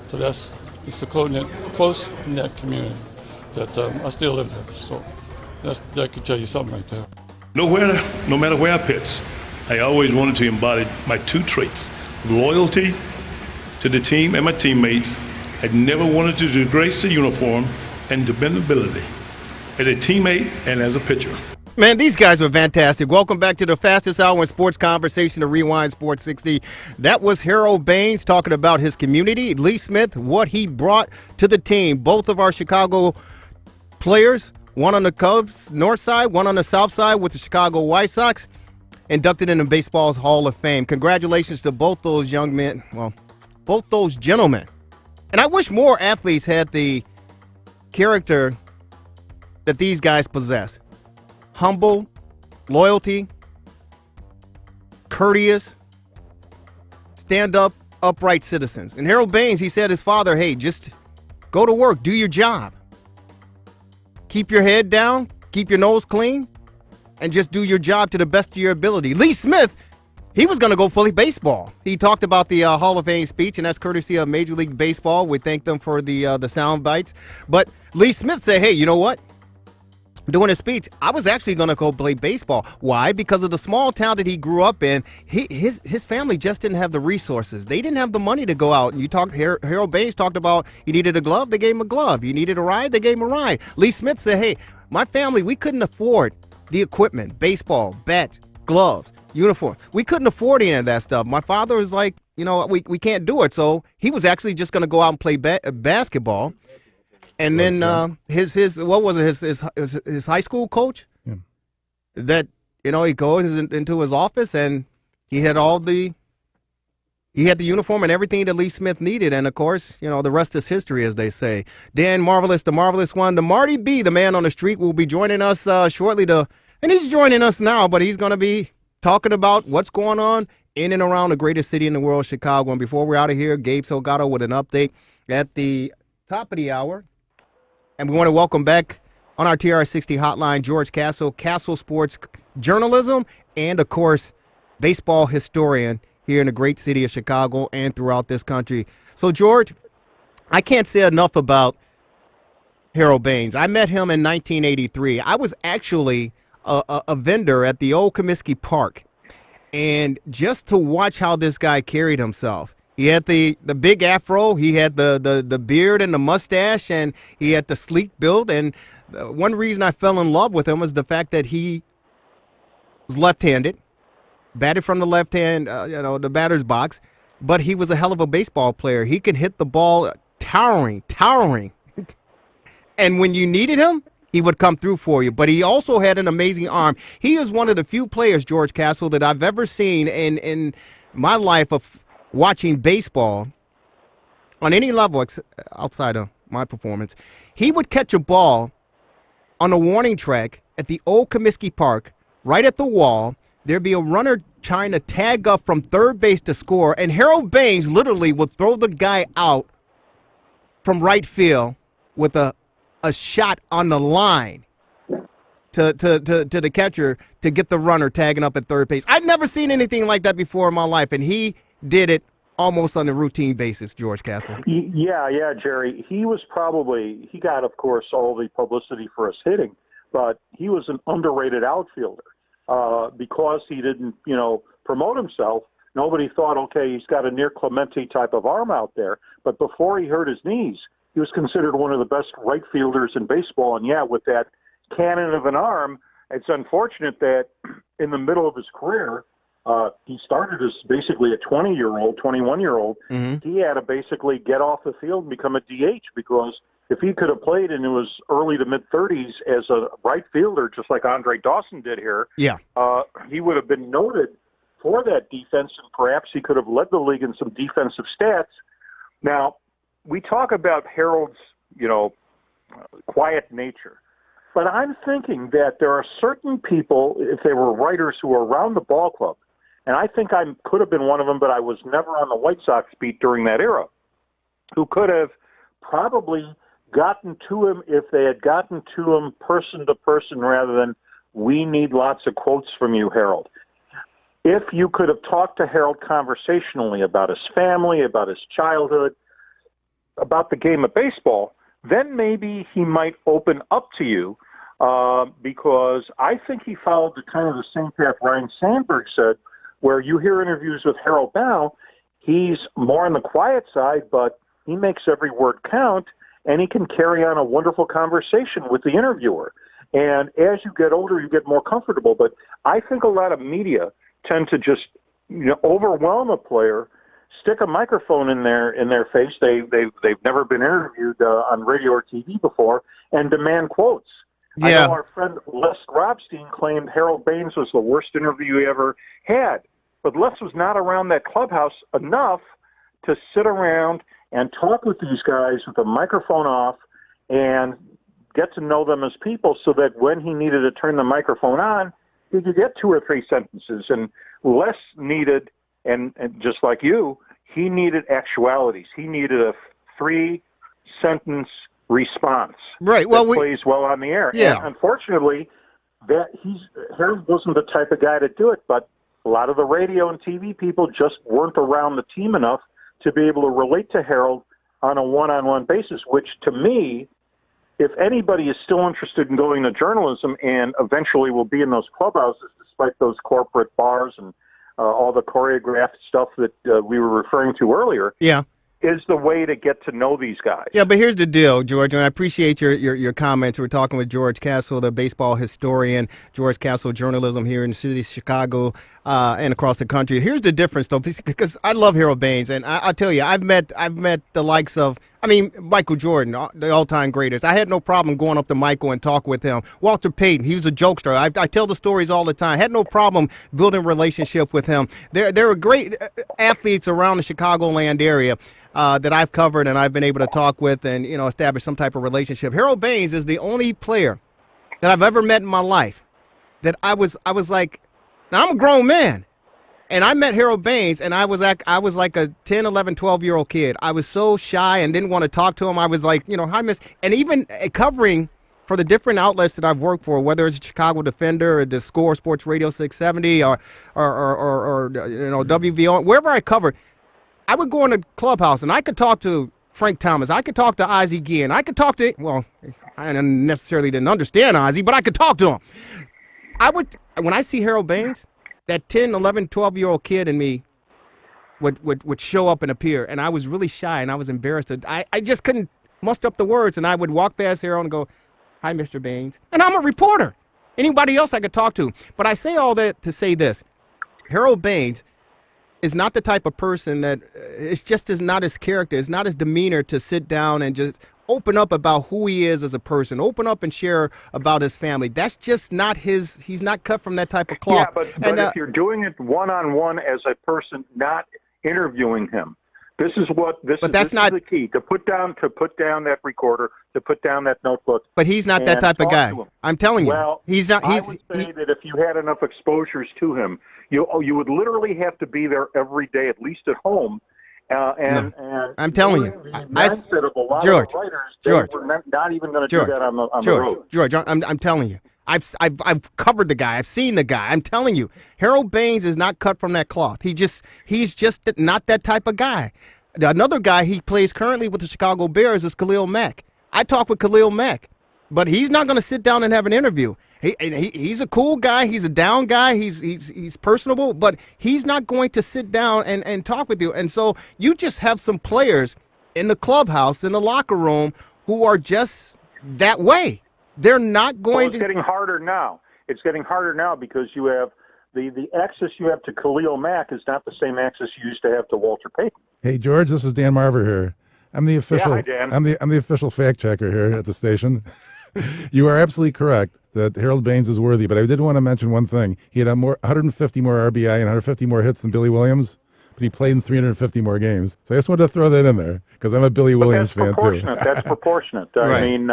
So it's a close-knit community that I still live there. So that could tell you something right there. No matter where I pitch, I always wanted to embody my two traits: loyalty to the team and my teammates. I never wanted to disgrace the uniform, and dependability as a teammate and as a pitcher. Man, these guys are fantastic. Welcome back to the fastest hour in sports conversation, the Rewind Sports 60. That was Harold Baines talking about his community, Lee Smith, what he brought to the team. Both of our Chicago players one on the Cubs north side, one on the south side with the Chicago White Sox, inducted into baseball's Hall of Fame. Congratulations to both those young men, well, both those gentlemen. And I wish more athletes had the character that these guys possess. Humble, loyalty, courteous, stand up, upright citizens. And Harold Baines, he said his father, hey, just go to work, do your job. Keep your head down, keep your nose clean, and just do your job to the best of your ability. Lee Smith, he was going to go play baseball. He talked about the Hall of Fame speech, and that's courtesy of Major League Baseball. We thank them for the sound bites. But Lee Smith said, hey, you know what? During his speech, I was actually going to go play baseball. Why? Because of the small town that he grew up in, his family just didn't have the resources. They didn't have the money to go out. And you talked, Harold Baines talked about he needed a glove, they gave him a glove. You needed a ride, they gave him a ride. Lee Smith said, hey, my family, we couldn't afford the equipment, baseball, bat, gloves, uniform. We couldn't afford any of that stuff. My father was like, you know, we can't do it. So he was actually just going to go out and play basketball. And then his high school coach, that, you know, he goes into his office and he had the uniform and everything that Lee Smith needed. And, of course, you know, the rest is history, as they say. Dan Marvelous, the Marvelous One, the Marty B, the man on the street, will be joining us shortly. And he's joining us now, but he's going to be talking about what's going on in and around the greatest city in the world, Chicago. And before we're out of here, Gabe Salgado with an update at the top of the hour. And we want to welcome back on our TRS60 hotline George Castle, Castle Sports Journalism, and, of course, baseball historian here in the great city of Chicago and throughout this country. So, George, I can't say enough about Harold Baines. I met him in 1983. I was actually a vendor at the old Comiskey Park. And just to watch how this guy carried himself, he had the big afro, he had the beard and the mustache, and he had the sleek build. And one reason I fell in love with him was the fact that he was left-handed, batted from the left hand, the batter's box, but he was a hell of a baseball player. He could hit the ball towering. And when you needed him, he would come through for you. But he also had an amazing arm. He is one of the few players, George Castle, that I've ever seen in my life of watching baseball on any level outside of my performance. He would catch a ball on a warning track at the old Comiskey Park, right at the wall. There'd be a runner trying to tag up from third base to score, and Harold Baines literally would throw the guy out from right field with a shot on the line to the catcher to get the runner tagging up at third base. I'd never seen anything like that before in my life, and he did it almost on a routine basis, George Castle. Yeah, Jerry. He got, of course, all the publicity for his hitting, but he was an underrated outfielder. Because he didn't, promote himself, nobody thought, okay, he's got a near Clemente type of arm out there. But before he hurt his knees, he was considered one of the best right fielders in baseball. And, yeah, with that cannon of an arm, it's unfortunate that in the middle of his career, he started as basically a 20-year-old, 21-year-old. Mm-hmm. He had to basically get off the field and become a DH, because if he could have played in his early to mid-30s as a right fielder, just like Andre Dawson did here, he would have been noted for that defense, and perhaps he could have led the league in some defensive stats. Now, we talk about Harold's, quiet nature, but I'm thinking that there are certain people, if they were writers who were around the ball club, and I think I could have been one of them, but I was never on the White Sox beat during that era, who could have probably gotten to him if they had gotten to him person to person rather than, we need lots of quotes from you, Harold. If you could have talked to Harold conversationally about his family, about his childhood, about the game of baseball, then maybe he might open up to you, because I think he followed the same path Ryan Sandberg said, where you hear interviews with Harold now, he's more on the quiet side, but he makes every word count, and he can carry on a wonderful conversation with the interviewer. And as you get older, you get more comfortable. But I think a lot of media tend to just overwhelm a player, stick a microphone in their face. They've never been interviewed on radio or TV before, and demand quotes. I know our friend Les Grobstein claimed Harold Baines was the worst interview he ever had. But Les was not around that clubhouse enough to sit around and talk with these guys with the microphone off and get to know them as people so that when he needed to turn the microphone on, he could get 2 or 3 sentences. And Les needed, and just like you, he needed actualities. He needed a 3-sentence response. Right. Well, that plays well on the air. Yeah. And unfortunately, Harold wasn't the type of guy to do it, but a lot of the radio and TV people just weren't around the team enough to be able to relate to Harold on a one-on-one basis, which to me, if anybody is still interested in going to journalism and eventually will be in those clubhouses despite those corporate bars and all the choreographed stuff that we were referring to earlier, is the way to get to know these guys. Yeah, but here's the deal, George, and I appreciate your comments. We're talking with George Castle, the baseball historian, George Castle Journalism here in the city of Chicago and across the country. Here's the difference, though, because I love Harold Baines, and I'll tell you, I've met the likes of, Michael Jordan, the all-time greatest. I had no problem going up to Michael and talk with him. Walter Payton, he was a jokester. I tell the stories all the time. I had no problem building a relationship with him. There are great athletes around the Chicagoland area that I've covered and I've been able to talk with and, establish some type of relationship. Harold Baines is the only player that I've ever met in my life that I was like, now I'm a grown man. And I met Harold Baines, and I was like a 10, 11, 12-year-old kid. I was so shy and didn't want to talk to him. I was like, hi, miss. And even covering for the different outlets that I've worked for, whether it's Chicago Defender or the Score Sports Radio 670 or WVO, wherever I covered, I would go in the clubhouse, and I could talk to Frank Thomas. I could talk to Ozzie Guillen. I could talk to, I necessarily didn't understand Ozzie, but I could talk to him. When I see Harold Baines, that 10, 11, 12-year-old kid in me would show up and appear, and I was really shy, and I was embarrassed. I just couldn't muster up the words, and I would walk past Harold and go, "Hi, Mr. Baines." And I'm a reporter. Anybody else I could talk to. But I say all that to say this. Harold Baines is not the type of person that is not his character. It's not his demeanor to sit down and just open up about who he is as a person, open up and share about his family. That's just not he's not cut from that type of cloth. Yeah, but if you're doing it one-on-one as a person, not interviewing him, this is the key, to put down that recorder, to put down that notebook. But he's not that type of guy. I'm telling you. Well, he's not. I would say that if you had enough exposures to him, you would literally have to be there every day, at least at home. And I'm telling you, mindset of a lot of writers, they were not even going to do that on the road. George, I'm telling you, I've covered the guy, I've seen the guy. I'm telling you, Harold Baines is not cut from that cloth. He's just not that type of guy. Another guy he plays currently with the Chicago Bears is Khalil Mack. I talk with Khalil Mack, but he's not going to sit down and have an interview. He's a cool guy. He's a down guy. He's personable, but he's not going to sit down and talk with you. And so you just have some players in the clubhouse, in the locker room, who are just that way. They're not going to. It's getting harder now. It's getting harder now because you have the access you have to Khalil Mack is not the same access you used to have to Walter Payton. Hey, George, this is Dan Marver here. I'm the official. Yeah, hi, Dan. I'm the official fact checker here at the station. You are absolutely correct that Harold Baines is worthy, but I did want to mention one thing. He had 150 more RBI and 150 more hits than Billy Williams, but he played in 350 more games. So I just wanted to throw that in there because I'm a Billy Williams fan too. That's proportionate. Right. I mean,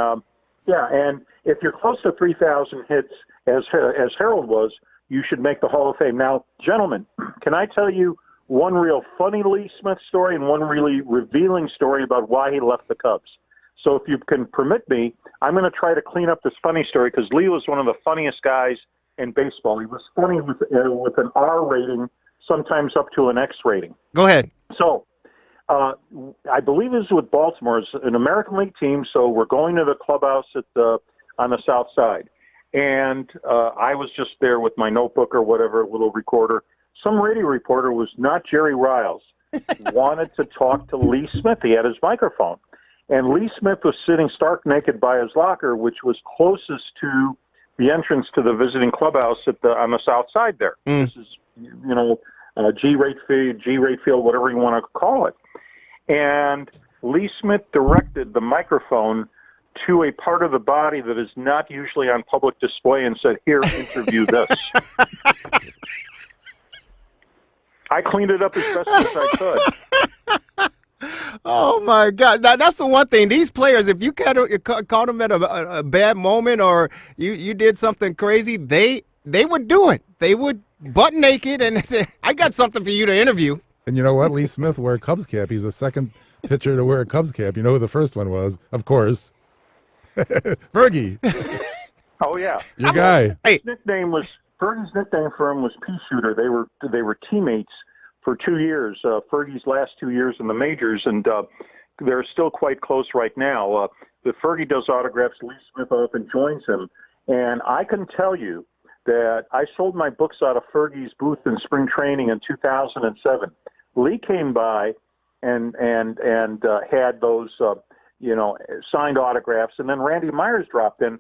and if you're close to 3,000 hits as Harold was, you should make the Hall of Fame. Now, gentlemen, can I tell you one real funny Lee Smith story and one really revealing story about why he left the Cubs? So if you can permit me, I'm going to try to clean up this funny story because Lee was one of the funniest guys in baseball. He was funny with an R rating, sometimes up to an X rating. Go ahead. So I believe this is with Baltimore. It's an American League team, so we're going to the clubhouse on the South Side. And I was just there with my notebook or whatever, little recorder. Some radio reporter was not Jerry Riles. Wanted to talk to Lee Smith. He had his microphone. And Lee Smith was sitting stark naked by his locker, which was closest to the entrance to the visiting clubhouse on the South Side there. This is, G-rate field, whatever you want to call it. And Lee Smith directed the microphone to a part of the body that is not usually on public display and said, "Here, interview this." I cleaned it up as best as I could. Oh my God! Now, that's the one thing. These players, if you caught them at a bad moment or you did something crazy, they would do it. They would butt naked and say, "I got something for you to interview." And you know what? Lee Smith wore a Cubs cap. He's the second pitcher to wear a Cubs cap. You know who the first one was? Of course, Fergie. Oh yeah, your guy. His nickname was Fergie's nickname for him was Pea Shooter. They were teammates for 2 years. Fergie's last 2 years in the majors, and they're still quite close right now. If Fergie does autographs, Lee Smith often joins him, and I can tell you that I sold my books out of Fergie's booth in spring training in 2007. Lee came by and had those signed autographs, and then Randy Myers dropped in.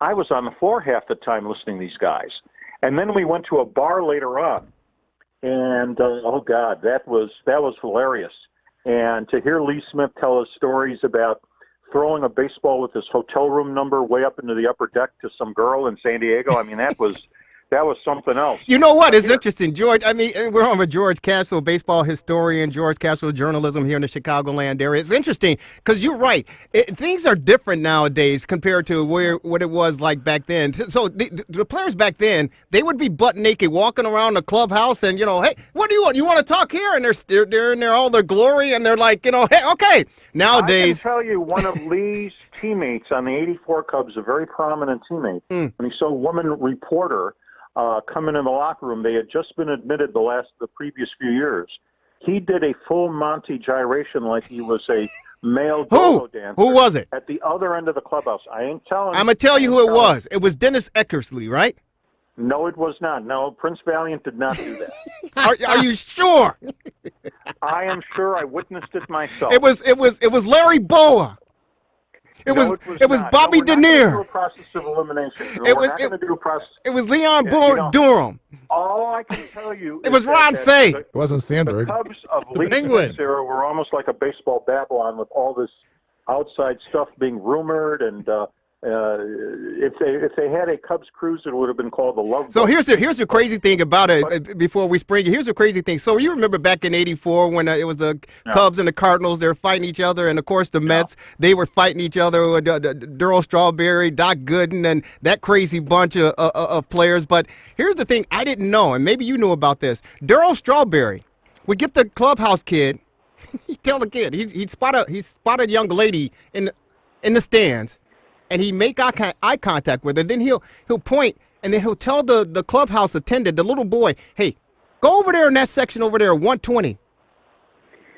I was on the floor half the time listening to these guys, and then we went to a bar later on. And oh God, that was hilarious. And to hear Lee Smith tell us stories about throwing a baseball with his hotel room number way up into the upper deck to some girl in San Diego, I mean, that was something else. You know what? It's interesting, George. I mean, we're on with George Castle, baseball historian, George Castle, journalism here in the Chicagoland area. It's interesting because you're right. Things are different nowadays compared to what it was like back then. So the players back then, they would be butt naked walking around the clubhouse and, hey, what do you want? You want to talk here? And they're in all their glory and they're like, hey, okay. Nowadays. I can tell you one of Lee's teammates on the 84 Cubs, a very prominent teammate, when he saw a woman reporter coming in the locker room. They had just been admitted the previous few years. He did a full Monty gyration like he was a male go-go dancer. Who was it? At the other end of the clubhouse. I ain't telling you. I'm going to tell you who it was. It was Dennis Eckersley, right? No, it was not. No, Prince Valiant did not do are that. you sure? I am sure. I witnessed it myself. It was Larry Boa. It was Bobby Denier. It was Leon Durham. All I can tell you it was Ron Say. It wasn't Sandberg. The Cubs of Lee Smith's era were almost like a baseball Babylon with all this outside stuff being rumored, and if they had a Cubs cruise, it would have been called the Love Boat. So here's the crazy thing about it. Before we spring, here's the crazy thing. So you remember back in '84 when it was the Cubs and the Cardinals, they were fighting each other, and of course the Mets, they were fighting each other with Darryl Strawberry, Doc Gooden, and that crazy bunch of players. But here's the thing I didn't know, and maybe you knew about this. Darryl Strawberry would get the clubhouse kid. He'd tell the kid he'd spot a young lady in the stands. And he make eye contact with her. Then he'll point, and then he'll tell the clubhouse attendant, the little boy, hey, go over there in that section over there, 120,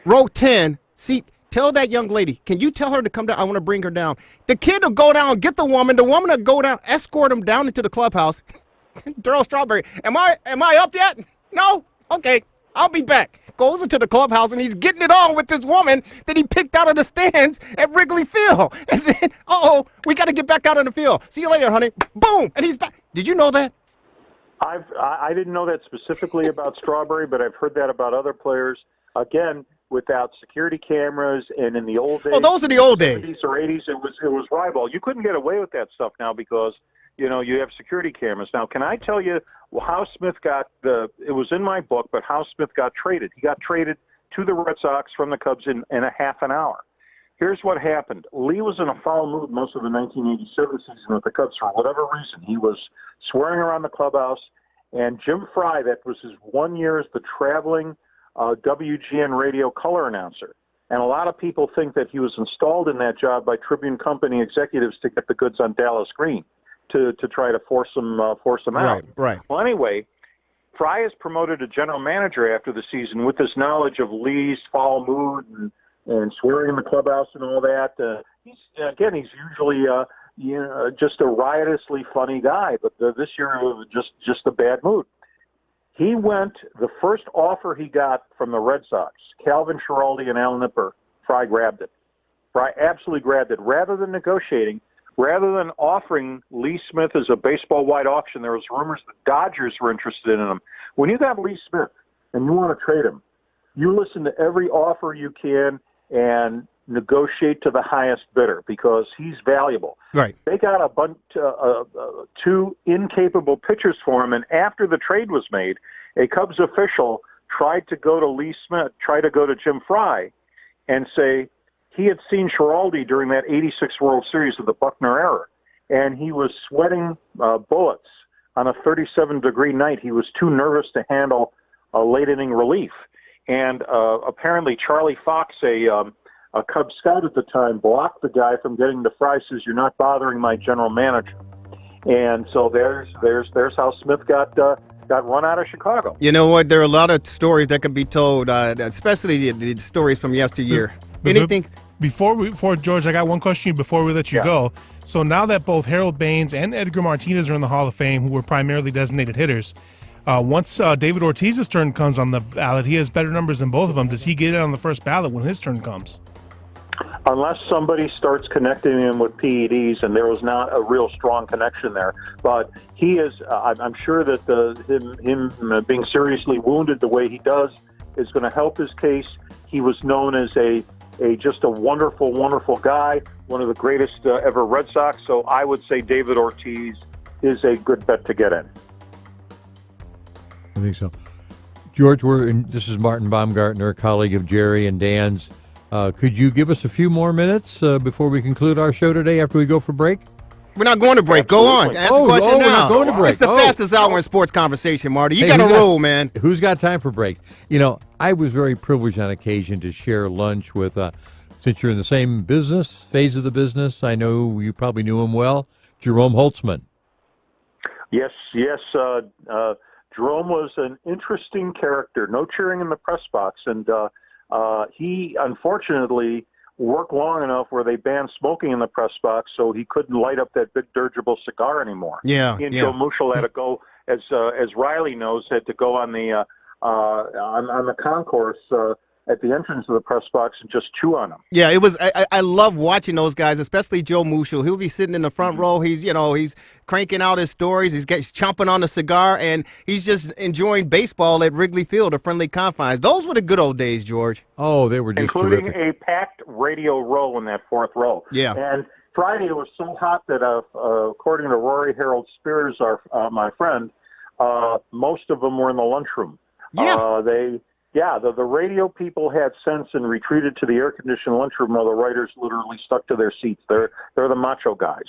row 10. See, tell that young lady, can you tell her to come down? I want to bring her down. The kid will go down, get the woman. The woman will go down, escort him down into the clubhouse. Darryl Strawberry, am I up yet? No? Okay, I'll be back. Goes into the clubhouse, and he's getting it on with this woman that he picked out of the stands at Wrigley Field. And then, we got to get back out on the field. See you later, honey. Boom, and he's back. Did you know that? I didn't know that specifically about Strawberry, but I've heard that about other players. Again, without security cameras, and in the old days. Oh, those are the old days. 70s or 80s, it was Riball. You couldn't get away with that stuff now because you have security cameras. Now, can I tell you how Smith it was in my book, but how Smith got traded. He got traded to the Red Sox from the Cubs in a half an hour. Here's what happened. Lee was in a foul mood most of the 1987 season with the Cubs for whatever reason. He was swearing around the clubhouse, and Jim Fry, that was his 1 year as the traveling WGN radio color announcer. And a lot of people think that he was installed in that job by Tribune Company executives to get the goods on Dallas Green. To try to force them out. Right. Well, anyway, Fry is promoted to general manager after the season with this knowledge of Lee's foul mood and swearing in the clubhouse and all that. He's usually just a riotously funny guy, but this year it was just a bad mood. He went, the first offer he got from the Red Sox, Calvin Schiraldi and Al Nipper, Fry grabbed it. Fry absolutely grabbed it. Rather than negotiating, rather than offering Lee Smith as a baseball-wide auction, there was rumors the Dodgers were interested in him. When you got Lee Smith and you want to trade him, you listen to every offer you can, and negotiate to the highest bidder because he's valuable. Right. They got a bunch, two incapable pitchers for him, and after the trade was made, a Cubs official tried to go to Lee Smith, tried to go to Jim Fry, and say he had seen Schiraldi during that '86 World Series of the Buckner era, and he was sweating bullets on a 37-degree night. He was too nervous to handle a late-inning relief. And apparently Charlie Fox, a Cub scout at the time, blocked the guy from getting to Fry, says, "You're not bothering my general manager." And so there's how Smith got run out of Chicago. You know what? There are a lot of stories that can be told, especially the stories from yesteryear. Anything? Before George, I got one question before we let you go. So now that both Harold Baines and Edgar Martinez are in the Hall of Fame, who were primarily designated hitters, once David Ortiz's turn comes on the ballot, he has better numbers than both of them. Does he get it on the first ballot when his turn comes? Unless somebody starts connecting him with PEDs, and there was not a real strong connection there. But he is, I'm sure that him being seriously wounded the way he does is going to help his case. He was known as just a wonderful, wonderful guy, one of the greatest ever Red Sox. So I would say David Ortiz is a good bet to get in. I think so. George, this is Martin Baumgartner, colleague of Jerry and Dan's. Could you give us a few more minutes before we conclude our show today after we go for break? We're not going to break. Absolutely. Go on. Ask the question now. We're not going to break. It's the fastest hour in sports conversation, Marty. You got to roll, man. Who's got time for breaks? You know, I was very privileged on occasion to share lunch with, since you're in the same phase of the business, I know you probably knew him well, Jerome Holtzman. Yes. Jerome was an interesting character. No cheering in the press box, and he unfortunately worked long enough where they banned smoking in the press box, so he couldn't light up that big dirigible cigar anymore. Yeah, he and Joe Muschel had to go, as Riley knows, had to go on the concourse at the entrance of the press box and just chew on them. Yeah, it was. I love watching those guys, especially Joe Muschel. He'll be sitting in the front row. He's cranking out his stories. He's chomping on the cigar, and he's just enjoying baseball at Wrigley Field, the friendly confines. Those were the good old days, George. Oh, they were just including terrific. A packed radio row in that fourth row. Yeah. And Friday it was so hot that, according to Rory Harold Spears, my friend, most of them were in the lunchroom. Yeah. The radio people had sense and retreated to the air-conditioned lunchroom while the writers literally stuck to their seats. They're the macho guys.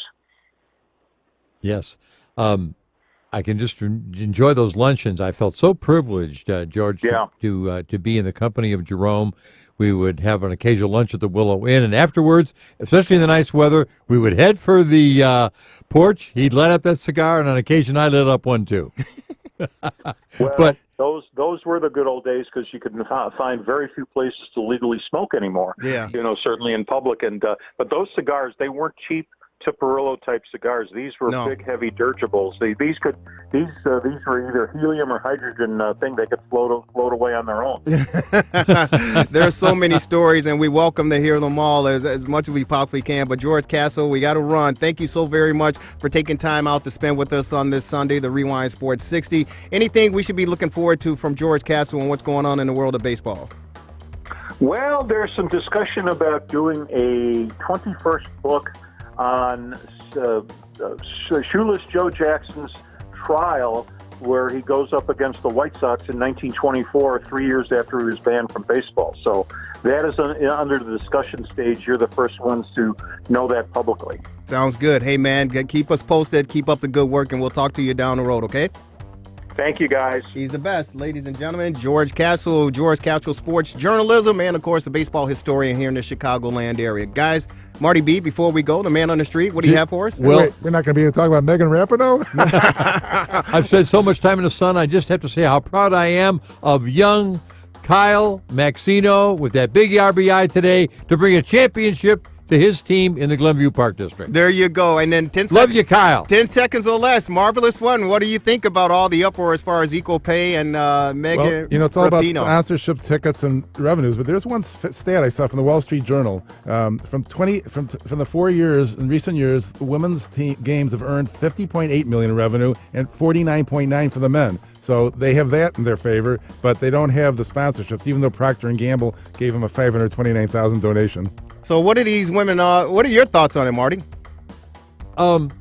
Yes. I can just enjoy those luncheons. I felt so privileged, George, to be in the company of Jerome. We would have an occasional lunch at the Willow Inn, and afterwards, especially in the nice weather, we would head for the porch. He'd light up that cigar, and on occasion I lit up one too. Well, those were the good old days because you could find very few places to legally smoke anymore. Yeah. Certainly in public. And but those cigars, they weren't cheap Tupperello type cigars. These were big, heavy dirigibles. These were either helium or hydrogen thing they could float away on their own. There are so many stories, and we welcome to hear them all as much as we possibly can. But George Castle, we got to run. Thank you so very much for taking time out to spend with us on this Sunday, the Rewind Sports 60. Anything we should be looking forward to from George Castle and what's going on in the world of baseball? Well, there's some discussion about doing a 21st book on Shoeless Joe Jackson's trial, where he goes up against the White Sox in 1924, 3 years after he was banned from baseball. So that is under the discussion stage. You're the first ones to know that publicly. Sounds good. Hey, man, keep us posted. Keep up the good work, and we'll talk to you down the road, okay? Thank you, guys. He's the best, ladies and gentlemen. George Castle Sports Journalism, and, of course, a baseball historian here in the Chicagoland area. Guys, Marty B., before we go, the man on the street, what do you have for us? Well, we're not going to be able to talk about Megan Rapinoe? I've spent so much time in the sun, I just have to say how proud I am of young Kyle Maxino with that big RBI today to bring a championship to his team in the Glenview Park District. There you go. And then 10 seconds. Love you, Kyle. 10 seconds or less. Marvelous one. What do you think about all the uproar as far as equal pay and Megan Well, it's all about Rapinoe? sponsorship, tickets, and revenues. But there's one stat I saw from the Wall Street Journal. From the 4 years, in recent years, the women's games have earned $50.8 million in revenue and $49.9 for the men. So they have that in their favor, but they don't have the sponsorships, even though Procter & Gamble gave them a $529,000 donation. So what are these women? What are your thoughts on it, Marty? I'm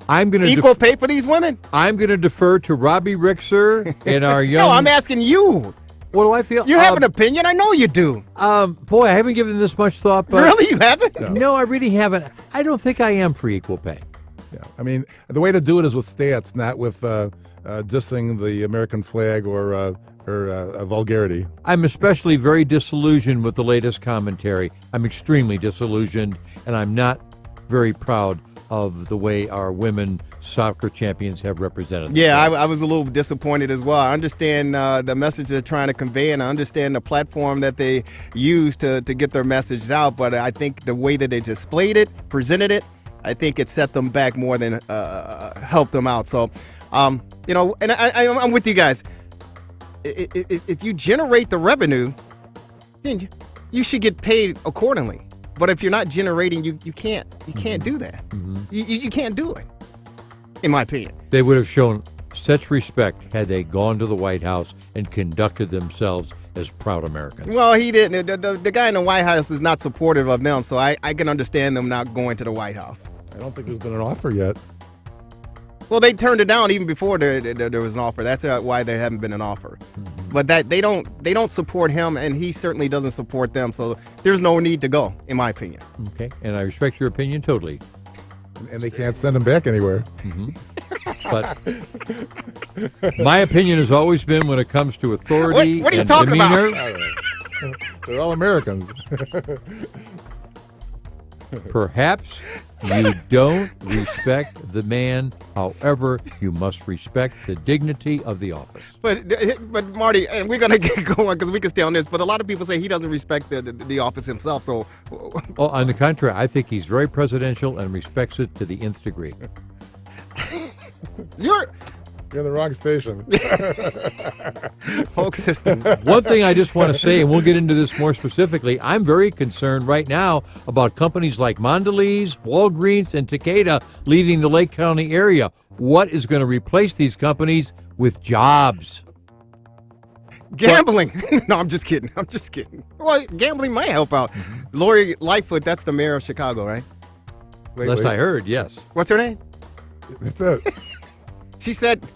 going to equal pay for these women. I'm going to defer to Robbie Rixer and our young. No, I'm asking you. What do I feel? You have an opinion. I know you do. Boy, I haven't given this much thought. But really, you haven't? No, I really haven't. I don't think I am for equal pay. Yeah, I mean, the way to do it is with stats, not with dissing the American flag or vulgarity. I'm especially very disillusioned with the latest commentary. I'm extremely disillusioned, and I'm not very proud of the way our women soccer champions have represented themselves. Yeah, I was a little disappointed as well. I understand the message they're trying to convey, and I understand the platform that they use to get their message out, but I think the way that they displayed it, presented it, I think it set them back more than helped them out. So, you know, and I'm with you guys. If you generate the revenue, then you should get paid accordingly. But if you're not generating, you can't do that. You can't do it, in my opinion. They would have shown such respect had they gone to the White House and conducted themselves as proud Americans. Well, he didn't. The guy in the White House is not supportive of them, so I can understand them not going to the White House. I don't think there's been an offer yet. Well, they turned it down even before there was an offer. That's why there haven't been an offer. But that they don't support him, and he certainly doesn't support them. So there's no need to go, in my opinion. Okay, and I respect your opinion totally. And they can't send him back anywhere. But my opinion has always been, when it comes to authority what are you and talking demeanor, about? They're all Americans. Perhaps you don't respect the man. However, you must respect the dignity of the office. But Marty, and we're gonna get going because we can stay on this. But a lot of people say he doesn't respect the office himself. So, oh, on the contrary, I think he's very presidential and respects it to the nth degree. You're in the wrong station. Polk system. One thing I just want to say, and we'll get into this more specifically, I'm very concerned right now about companies like Mondelez, Walgreens, and Takeda leaving the Lake County area. What is going to replace these companies with jobs? Gambling. No, I'm just kidding. Well, gambling might help out. Lori Lightfoot, that's the mayor of Chicago, right? Last I heard, yes. What's her name? That's it. She said,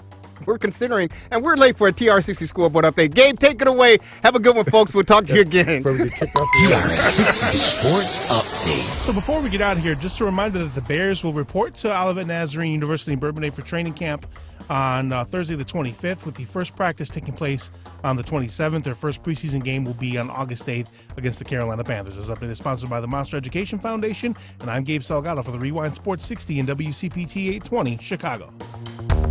we're considering, and we're late for a TRS60 scoreboard update. Gabe, take it away. Have a good one, folks. We'll talk to you again. TRS60 Sports Update. So before we get out of here, just a reminder that the Bears will report to Olivet Nazarene University in Bourbonnais for training camp on Thursday the 25th, with the first practice taking place on the 27th. Their first preseason game will be on August 8th against the Carolina Panthers. This update is sponsored by the Monster Education Foundation, and I'm Gabe Salgado for the Rewind Sports 60 and WCPT 820 Chicago.